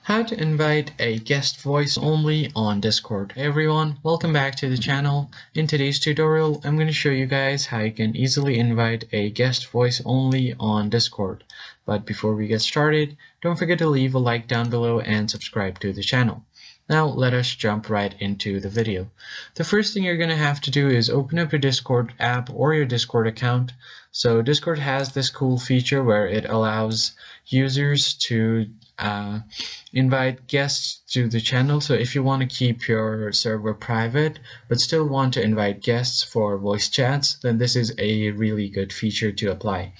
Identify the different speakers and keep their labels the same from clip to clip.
Speaker 1: How to invite a guest voice only on Discord. Hey everyone, welcome back to the channel. In today's tutorial, I'm going to show you guys how you can easily invite a guest voice only on Discord. But before we get started, don't forget to leave a like down below and subscribe to the channel. Now let us jump right into the video. The first thing you're going to have to do is open up your Discord app or your Discord account. So Discord has this cool feature where it allows users to invite guests to the channel. So if you want to keep your server private but still want to invite guests for voice chats, then this is a really good feature to apply.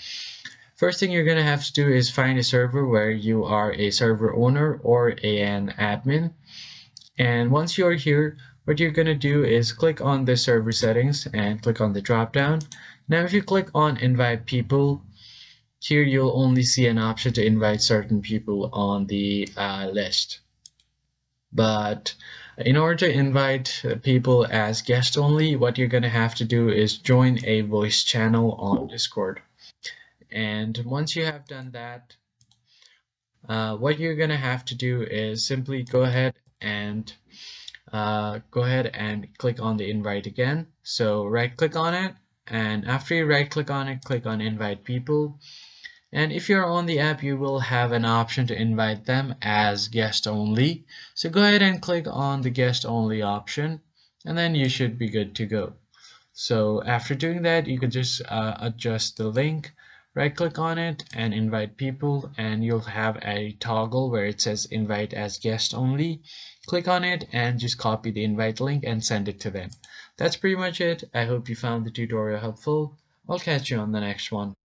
Speaker 1: First thing you're going to have to do is find a server where you are a server owner or an admin. And once you're here, what you're going to do is click on the server settings and click on the drop down. Now if you click on invite people, here you'll only see an option to invite certain people on the list. But in order to invite people as guest only, what you're going to have to do is join a voice channel on Discord. And once you have done that, what you're going to have to do is simply go ahead and click on the invite again. So right click on it, and after you right click on it, click on invite people. And if you're on the app, you will have an option to invite them as guest only. So go ahead and click on the guest only option, and then you should be good to go. So after doing that, you can just adjust the link, right click on it and invite people, and you'll have a toggle where it says invite as guest only. Click on it and just copy the invite link and send it to them. That's pretty much it. I hope you found the tutorial helpful. I'll catch you on the next one.